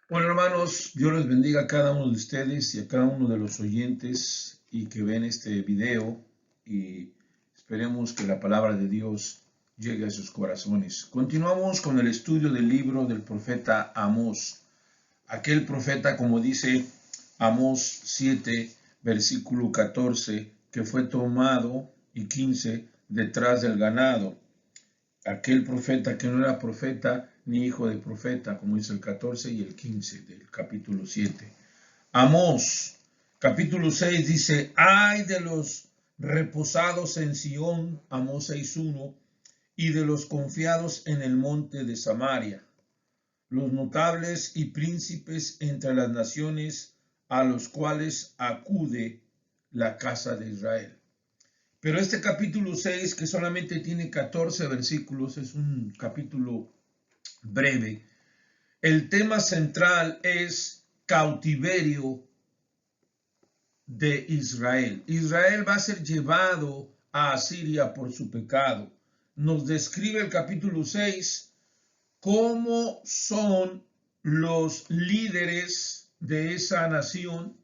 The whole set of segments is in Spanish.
Bueno, hermanos, Dios les bendiga a cada uno de ustedes y a cada uno de los oyentes y que ven este video y esperemos que la palabra de Dios llegue a sus corazones. Continuamos con el estudio del libro del profeta Amós. Aquel profeta, como dice Amós 7, versículo 14, que fue tomado y 15 detrás del ganado. Aquel profeta que no era profeta ni hijo de profeta, como dice el 14 y el 15 del capítulo 7. Amós, capítulo 6 dice, ay de los reposados en Sión, Amós 6:1, y de los confiados en el monte de Samaria, los notables y príncipes entre las naciones a los cuales acude la casa de Israel. Pero este capítulo 6, que solamente tiene 14 versículos, es un capítulo breve. El tema central es cautiverio de Israel. Israel va a ser llevado a Asiria por su pecado. Nos describe el capítulo 6 cómo son los líderes de esa nación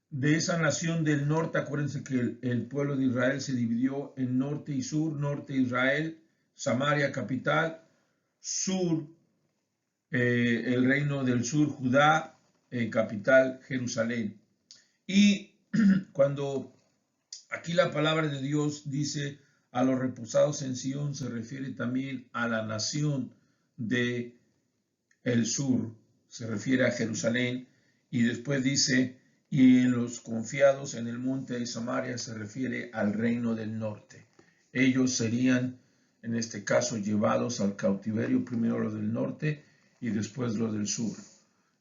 del norte. Acuérdense que el pueblo de Israel se dividió en norte y sur. Norte Israel, Samaria capital, sur el reino del sur, Judá, capital Jerusalén. Y cuando aquí la palabra de Dios dice a los reposados en Sión, se refiere también a la nación de el sur, se refiere a Jerusalén, y después dice, y en los confiados en el monte de Samaria se refiere al reino del norte. Ellos serían, en este caso, llevados al cautiverio, primero los del norte y después los del sur.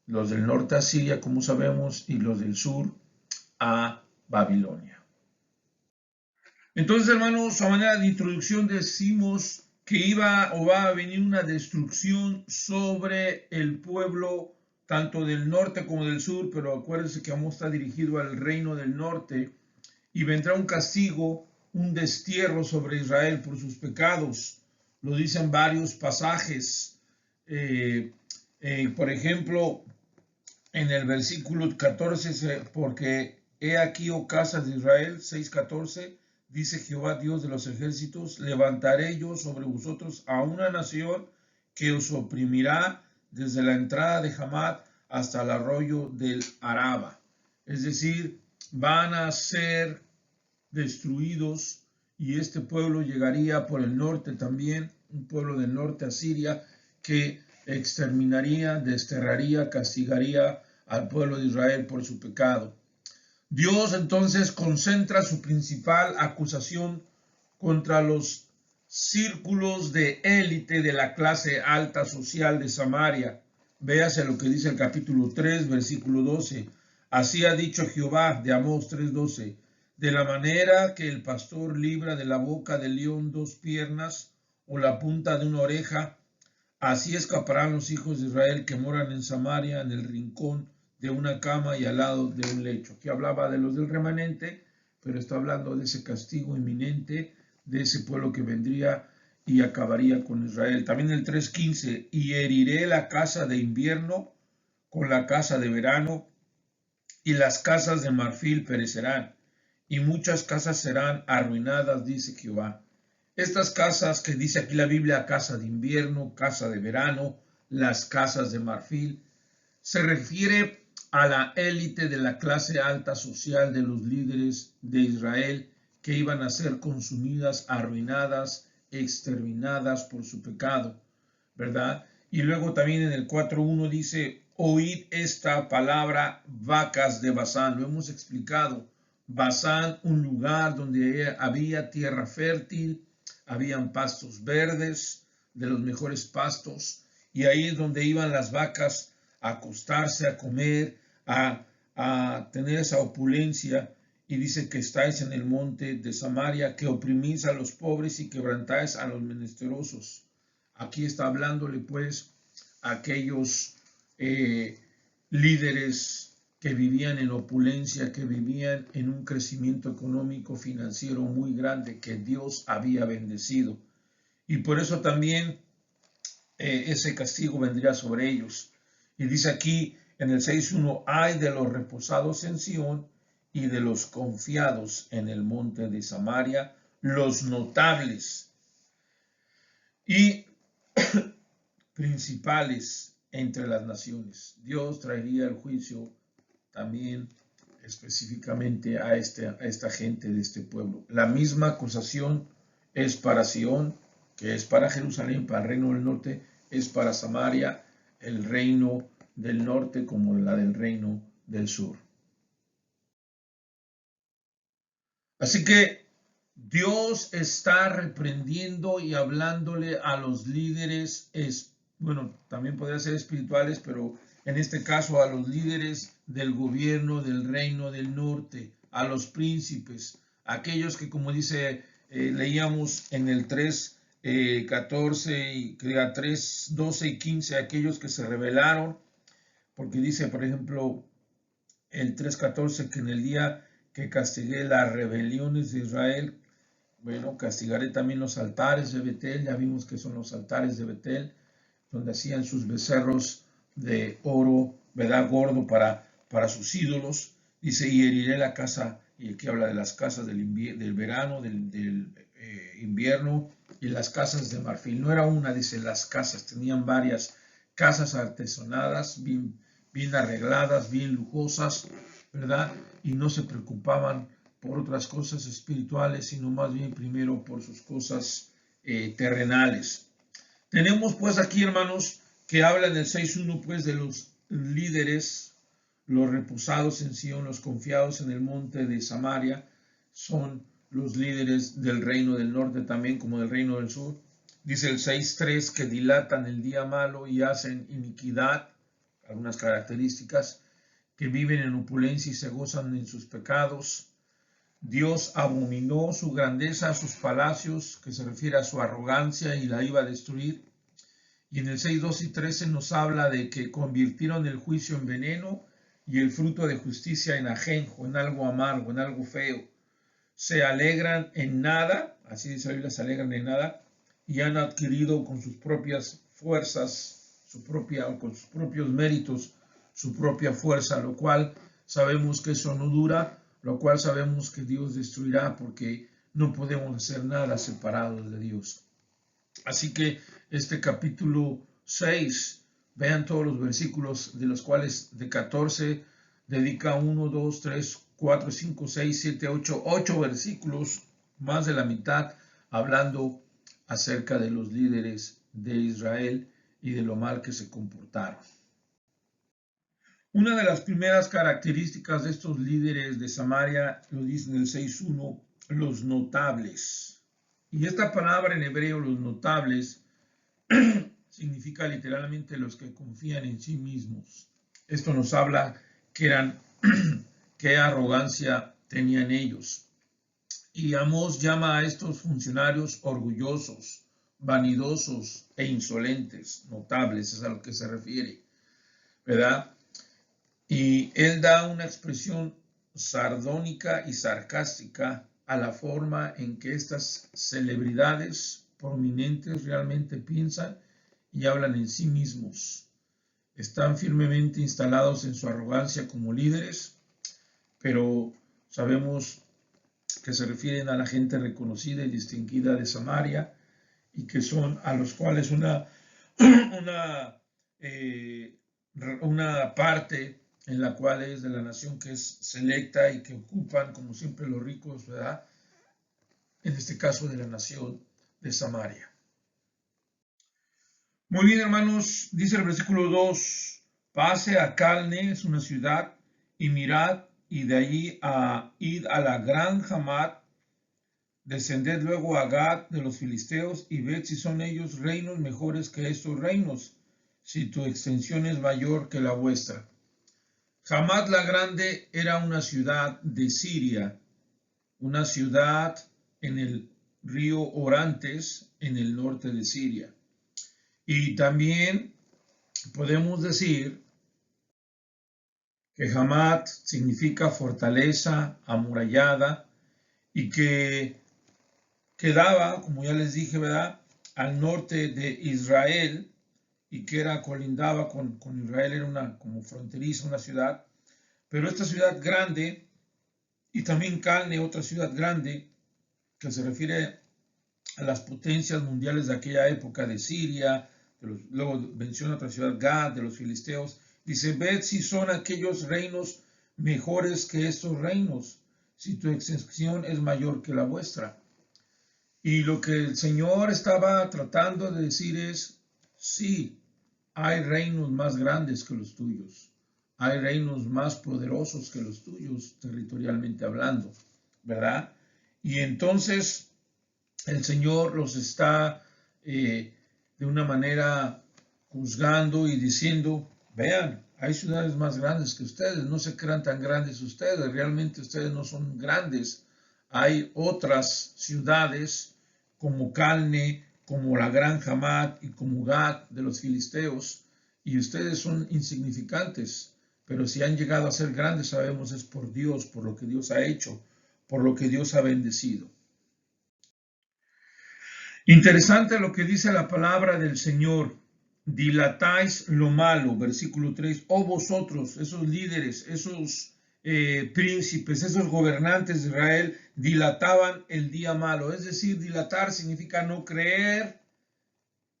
Los del norte a Siria, como sabemos, y los del sur a Babilonia. Entonces, hermanos, a manera de introducción decimos que iba o va a venir una destrucción sobre el pueblo tanto del norte como del sur, pero acuérdense que Amós está dirigido al reino del norte y vendrá un castigo, un destierro sobre Israel por sus pecados. Lo dicen varios pasajes. Por ejemplo, en el versículo 14, porque he aquí, oh casa de Israel, 6:14, dice Jehová Dios de los ejércitos, levantaré yo sobre vosotros a una nación que os oprimirá desde la entrada de Hamat hasta el arroyo del Araba. Es decir, van a ser destruidos y este pueblo llegaría por el norte también, un pueblo del norte a Siria que exterminaría, desterraría, castigaría al pueblo de Israel por su pecado. Dios entonces concentra su principal acusación contra los círculos de élite de la clase alta social de Samaria. Véase lo que dice el capítulo 3, versículo 12. Así ha dicho Jehová, de Amós 3:12, de la manera que el pastor libra de la boca del león dos piernas o la punta de una oreja, así escaparán los hijos de Israel que moran en Samaria, en el rincón de una cama y al lado de un lecho. Aquí hablaba de los del remanente, pero está hablando de ese castigo inminente de ese pueblo que vendría y acabaría con Israel. También el 3:15, y heriré la casa de invierno con la casa de verano, y las casas de marfil perecerán, y muchas casas serán arruinadas, dice Jehová. Estas casas que dice aquí la Biblia, casa de invierno, casa de verano, las casas de marfil, se refiere a la élite de la clase alta social de los líderes de Israel que iban a ser consumidas, arruinadas, exterminadas por su pecado, ¿verdad? Y luego también en el 4:1 dice, oíd esta palabra, vacas de Basán. Lo hemos explicado. Basán, un lugar donde había tierra fértil, habían pastos verdes, de los mejores pastos, y ahí es donde iban las vacas a acostarse, a comer, a tener esa opulencia. Y dice que estáis en el monte de Samaria, que oprimís a los pobres y quebrantáis a los menesterosos. Aquí está hablándole pues a aquellos líderes que vivían en opulencia, que vivían en un crecimiento económico financiero muy grande que Dios había bendecido. Y por eso también ese castigo vendría sobre ellos. Y dice aquí en el 6:1, ay de los reposados en Sión y de los confiados en el monte de Samaria, los notables y principales entre las naciones. Dios traería el juicio también específicamente a esta gente de este pueblo. La misma acusación es para Sión, que es para Jerusalén, para el reino del norte, es para Samaria, el reino del norte, como la del reino del sur. Así que Dios está reprendiendo y hablándole a los líderes, bueno, también podría ser espirituales, pero en este caso a los líderes del gobierno del reino del norte, a los príncipes, aquellos que, como dice, leíamos en el 3:14 y 3:12 y 15, aquellos que se rebelaron, porque dice, por ejemplo, el 3:14, que en el día que castigué las rebeliones de Israel, bueno, castigaré también los altares de Betel. Ya vimos que son los altares de Betel, donde hacían sus becerros de oro, ¿verdad? Gordo para sus ídolos. Dice, y heriré la casa, y aquí habla de las casas del verano, del invierno, y las casas de marfil. No era una, dice, las casas, tenían varias casas artesonadas, bien arregladas, bien lujosas, ¿verdad? Y no se preocupaban por otras cosas espirituales, sino más bien primero por sus cosas terrenales. Tenemos pues aquí, hermanos, que habla en el 6:1 pues de los líderes, los reposados en Sion, los confiados en el monte de Samaria, son los líderes del reino del norte también como del reino del sur. Dice el 6:3 que dilatan el día malo y hacen iniquidad, algunas características, que viven en opulencia y se gozan en sus pecados. Dios abominó su grandeza a sus palacios, que se refiere a su arrogancia, y la iba a destruir. Y en el 6:12 y 13 nos habla de que convirtieron el juicio en veneno y el fruto de justicia en ajenjo, en algo amargo, en algo feo. Se alegran en nada, así dice la Biblia, se alegran en nada, y han adquirido con sus propias fuerzas, con sus propios méritos, su propia fuerza, lo cual sabemos que eso no dura, lo cual sabemos que Dios destruirá, porque no podemos hacer nada separados de Dios. Así que este capítulo 6, vean todos los versículos, de los cuales de 14 dedica 1, 2, 3, 4, 5, 6, 7, 8 versículos, más de la mitad, hablando acerca de los líderes de Israel y de lo mal que se comportaron. Una de las primeras características de estos líderes de Samaria, lo dice en el 6:1, los notables. Y esta palabra en hebreo, los notables, significa literalmente los que confían en sí mismos. Esto nos habla que qué arrogancia tenían ellos. Y Amós llama a estos funcionarios orgullosos, vanidosos e insolentes, notables, es a lo que se refiere, ¿verdad? Y él da una expresión sardónica y sarcástica a la forma en que estas celebridades prominentes realmente piensan y hablan en sí mismos. Están firmemente instalados en su arrogancia como líderes, pero sabemos que se refieren a la gente reconocida y distinguida de Samaria, y que son a los cuales una parte en la cual es de la nación que es selecta y que ocupan, como siempre, los ricos, ¿verdad? En este caso de la nación de Samaria. Muy bien, hermanos, dice el versículo 2, pase a Calne, es una ciudad, y mirad, y de allí id a la gran Hamat, descended luego a Gad de los filisteos, y ved si son ellos reinos mejores que estos reinos, si tu extensión es mayor que la vuestra. Hamat la Grande era una ciudad de Siria, una ciudad en el río Orantes, en el norte de Siria. Y también podemos decir que Hamat significa fortaleza amurallada, y que quedaba, como ya les dije, ¿verdad?, al norte de Israel, y que colindaba con Israel, era una como fronteriza, una ciudad. Pero esta ciudad grande, y también Calne, otra ciudad grande, que se refiere a las potencias mundiales de aquella época de Siria, luego menciona otra ciudad, Gad, de los filisteos. Dice, ved si son aquellos reinos mejores que estos reinos, si tu extensión es mayor que la vuestra. Y lo que el Señor estaba tratando de decir es, sí, hay reinos más grandes que los tuyos, hay reinos más poderosos que los tuyos, territorialmente hablando, ¿verdad? Y entonces el Señor los está de una manera juzgando y diciendo, vean, hay ciudades más grandes que ustedes, no se crean tan grandes ustedes, realmente ustedes no son grandes. Hay otras ciudades como Calne, como la Gran Hamat y como Gad de los filisteos, y ustedes son insignificantes, pero si han llegado a ser grandes, sabemos es por Dios, por lo que Dios ha hecho, por lo que Dios ha bendecido. Interesante lo que dice la palabra del Señor. Dilatáis lo malo, versículo 3. Oh vosotros, esos líderes, esos príncipes, esos gobernantes de Israel, dilataban el día malo. Es decir, dilatar significa no creer,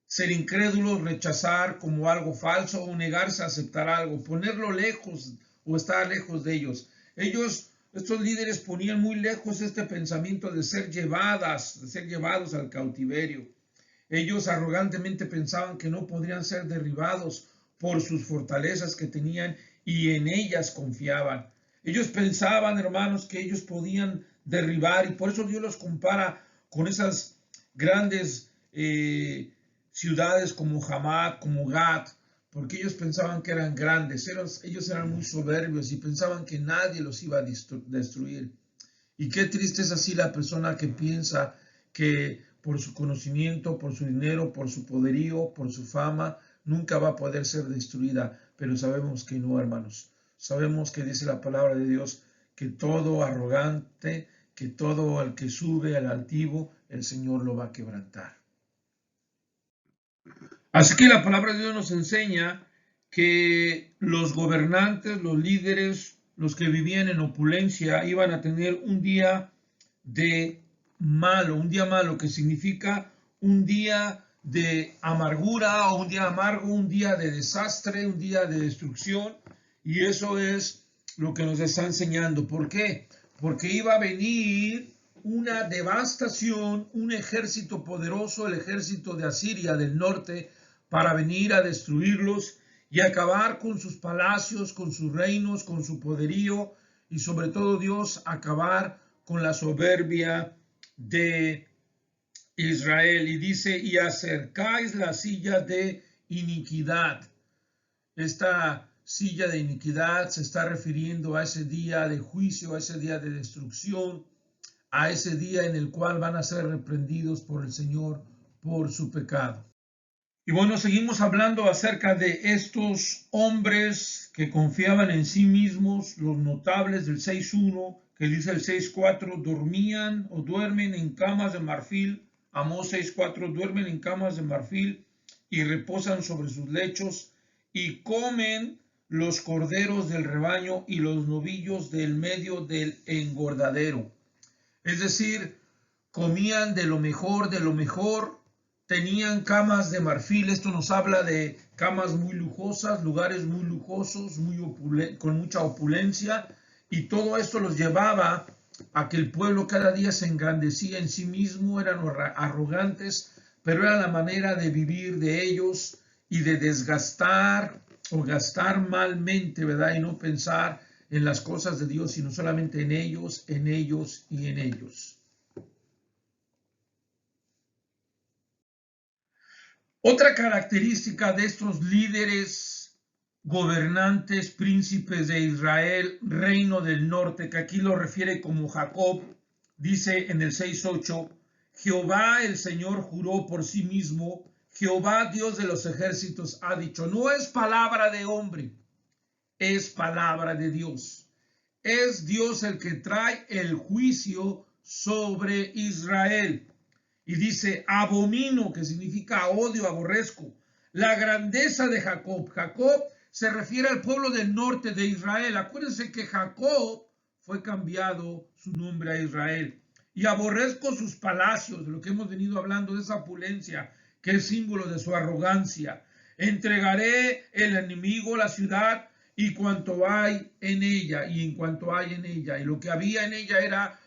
ser incrédulos, rechazar como algo falso o negarse a aceptar algo, ponerlo lejos o estar lejos de ellos. Estos líderes ponían muy lejos este pensamiento de ser llevados al cautiverio. Ellos arrogantemente pensaban que no podrían ser derribados por sus fortalezas que tenían y en ellas confiaban. Ellos pensaban, hermanos, que ellos podían derribar, y por eso Dios los compara con esas grandes ciudades como Hamat, como Gad, porque ellos pensaban que eran grandes, ellos eran muy soberbios y pensaban que nadie los iba a destruir. Y qué triste es así la persona que piensa que por su conocimiento, por su dinero, por su poderío, por su fama, nunca va a poder ser destruida. Pero sabemos que no, hermanos. Sabemos que dice la palabra de Dios que todo arrogante, que todo el que sube al altivo, el Señor lo va a quebrantar. Así que la palabra de Dios nos enseña que los gobernantes, los líderes, los que vivían en opulencia, iban a tener un día malo que significa un día de amargura o un día amargo, un día de desastre, un día de destrucción. Y eso es lo que nos está enseñando. ¿Por qué? Porque iba a venir una devastación, un ejército poderoso, el ejército de Asiria del norte, para venir a destruirlos y acabar con sus palacios, con sus reinos, con su poderío y sobre todo Dios acabar con la soberbia de Israel. Y dice, y acercáis la silla de iniquidad. Esta silla de iniquidad se está refiriendo a ese día de juicio, a ese día de destrucción, a ese día en el cual van a ser reprendidos por el Señor por su pecado. Y bueno, seguimos hablando acerca de estos hombres que confiaban en sí mismos, los notables del 6.1, que dice el 6.4, dormían o duermen en camas de marfil. Amós 6.4, duermen en camas de marfil y reposan sobre sus lechos y comen los corderos del rebaño y los novillos del medio del engordadero. Es decir, comían de lo mejor, tenían camas de marfil. Esto nos habla de camas muy lujosas, lugares muy lujosos, con mucha opulencia, y todo esto los llevaba a que el pueblo cada día se engrandecía en sí mismo, eran arrogantes, pero era la manera de vivir de ellos y de desgastar o gastar malmente, ¿verdad? Y no pensar en las cosas de Dios, sino solamente en ellos y en ellos. Otra característica de estos líderes, gobernantes, príncipes de Israel, reino del norte, que aquí lo refiere como Jacob, dice en el 6.8, Jehová el Señor juró por sí mismo, Jehová Dios de los ejércitos ha dicho. No es palabra de hombre, es palabra de Dios. Es Dios el que trae el juicio sobre Israel. Y dice, abomino, que significa odio, aborrezco, la grandeza de Jacob. Jacob se refiere al pueblo del norte de Israel. Acuérdense que Jacob fue cambiado su nombre a Israel. Y aborrezco sus palacios, de lo que hemos venido hablando, de esa opulencia, que es símbolo de su arrogancia. Entregaré el enemigo la ciudad y cuanto hay en ella, y en cuanto hay en ella. Y lo que había en ella era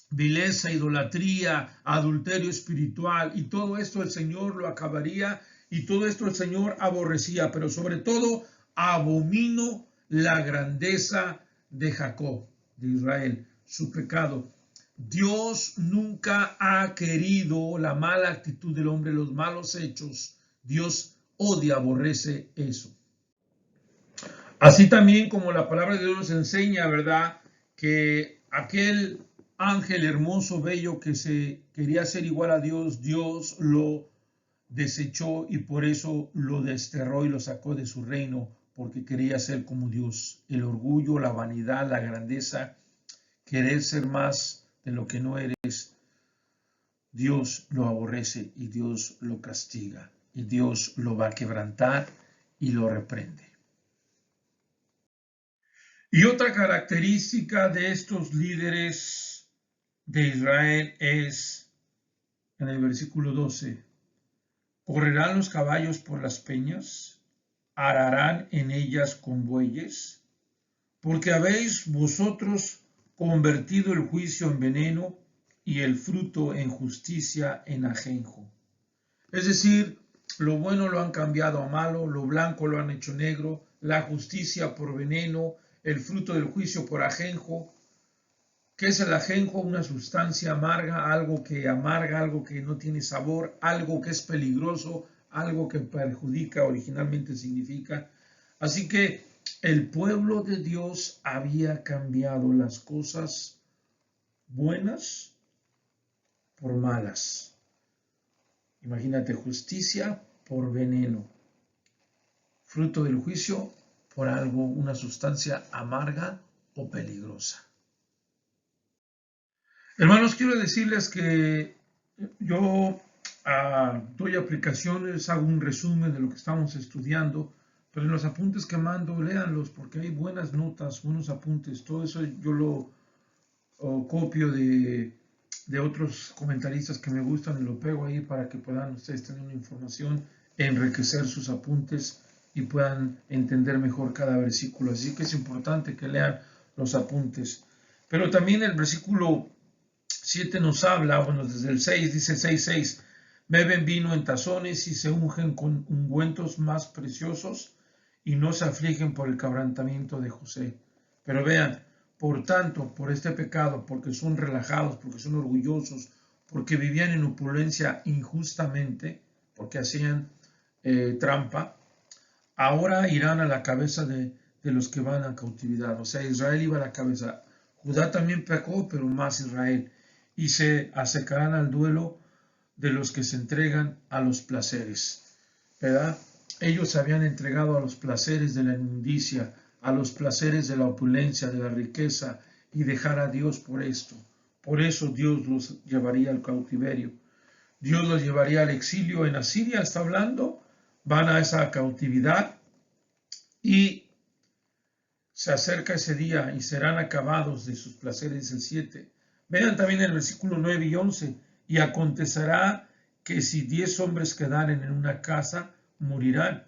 vileza, idolatría, adulterio espiritual, y todo esto el Señor lo acabaría, y todo esto el Señor aborrecía, pero sobre todo abomino la grandeza de Jacob, de Israel, su pecado. Dios nunca ha querido la mala actitud del hombre, los malos hechos. Dios odia, aborrece eso. Así también como la palabra de Dios nos enseña, ¿verdad? Que aquel ángel hermoso, bello, que se quería ser igual a Dios, Dios lo desechó y por eso lo desterró y lo sacó de su reino, porque quería ser como Dios. El orgullo, la vanidad, la grandeza, querer ser más de lo que no eres, Dios lo aborrece y Dios lo castiga y Dios lo va a quebrantar y lo reprende. Y otra característica de estos líderes de Israel es, en el versículo 12, correrán los caballos por las peñas, ararán en ellas con bueyes, porque habéis vosotros convertido el juicio en veneno y el fruto en justicia en ajenjo. Es decir, lo bueno lo han cambiado a malo, lo blanco lo han hecho negro, la justicia por veneno, el fruto del juicio por ajenjo. ¿Qué es el ajenjo? Una sustancia amarga, algo que amarga, algo que no tiene sabor, algo que es peligroso, algo que perjudica, originalmente significa. Así que el pueblo de Dios había cambiado las cosas buenas por malas. Imagínate, justicia por veneno, fruto del juicio por algo, una sustancia amarga o peligrosa. Hermanos, quiero decirles que yo doy aplicaciones, hago un resumen de lo que estamos estudiando, pero en los apuntes que mando, léanlos porque hay buenas notas, buenos apuntes. Todo eso yo lo copio de otros comentaristas que me gustan y lo pego ahí para que puedan ustedes tener una información, enriquecer sus apuntes y puedan entender mejor cada versículo. Así que es importante que lean los apuntes. Pero también el versículo 7 nos habla, bueno, desde el 6, dice 6:6, beben vino en tazones y se ungen con ungüentos más preciosos y no se afligen por el quebrantamiento de José. Pero vean, por tanto, por este pecado, porque son relajados, porque son orgullosos, porque vivían en opulencia injustamente, porque hacían trampa, ahora irán a la cabeza de los que van a cautividad. O sea, Israel iba a la cabeza. Judá también pecó, pero más Israel. Y se acercarán al duelo de los que se entregan a los placeres. ¿Verdad? Ellos se habían entregado a los placeres de la inmundicia, a los placeres de la opulencia, de la riqueza, y dejar a Dios por esto. Por eso Dios los llevaría al cautiverio. Dios los llevaría al exilio en Asiria, está hablando. Van a esa cautividad y se acerca ese día y serán acabados de sus placeres, el 7. Vean también el versículo 9 y 11. Y acontecerá que si 10 hombres quedaren en una casa, morirán,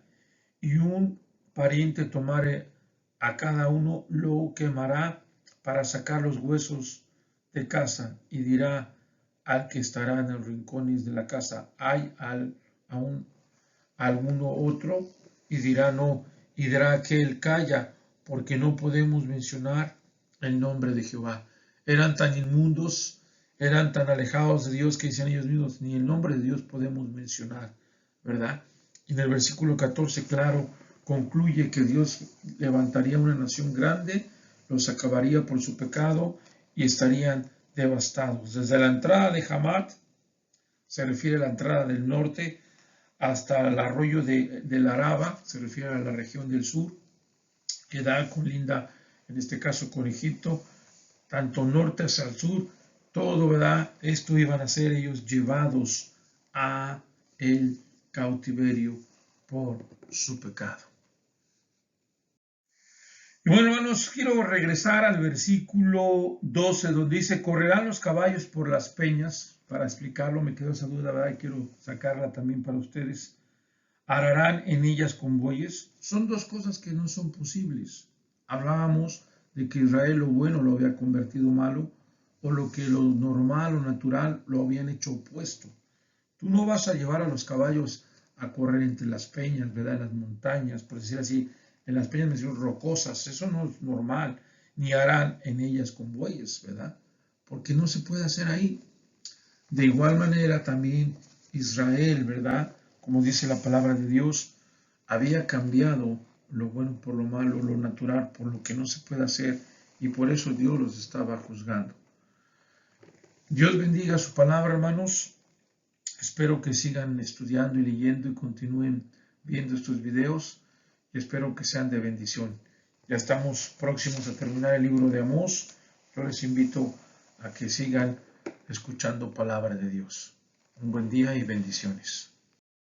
y un pariente tomare a cada uno, lo quemará para sacar los huesos de casa, y dirá al que estará en los rincones de la casa, hay aún alguno otro, y dirá no, y dirá aquel, calla, porque no podemos mencionar el nombre de Jehová. Eran tan inmundos, eran tan alejados de Dios que decían ellos mismos, ni el nombre de Dios podemos mencionar, ¿verdad? Y en el versículo 14, claro, concluye que Dios levantaría una nación grande, los acabaría por su pecado y estarían devastados. Desde la entrada de Hamat, se refiere a la entrada del norte, hasta el arroyo del Araba, se refiere a la región del sur, que da colinda, en este caso con Egipto, tanto norte hacia el sur, todo, ¿verdad? Esto iban a ser ellos llevados a el cautiverio por su pecado. Y bueno, hermanos, quiero regresar al versículo 12, donde dice, correrán los caballos por las peñas. Para explicarlo, me quedó esa duda, ¿verdad? Y quiero sacarla también para ustedes. Ararán en ellas con bueyes. Son dos cosas que no son posibles. Hablábamos de que Israel lo bueno lo había convertido malo, o lo que lo normal o natural lo habían hecho opuesto. Tú no vas a llevar a los caballos a correr entre las peñas, ¿verdad? En las montañas, por decir así, en las peñas rocosas, eso no es normal, ni harán en ellas con bueyes, ¿verdad? Porque no se puede hacer ahí. De igual manera también Israel, ¿verdad? Como dice la palabra de Dios, había cambiado lo bueno por lo malo, lo natural por lo que no se puede hacer, y por eso Dios los estaba juzgando. Dios bendiga su palabra, hermanos. Espero que sigan estudiando y leyendo y continúen viendo estos videos, y espero que sean de bendición. Ya estamos próximos a terminar el libro de Amós. Yo les invito a que sigan escuchando palabra de Dios. Un buen día y bendiciones.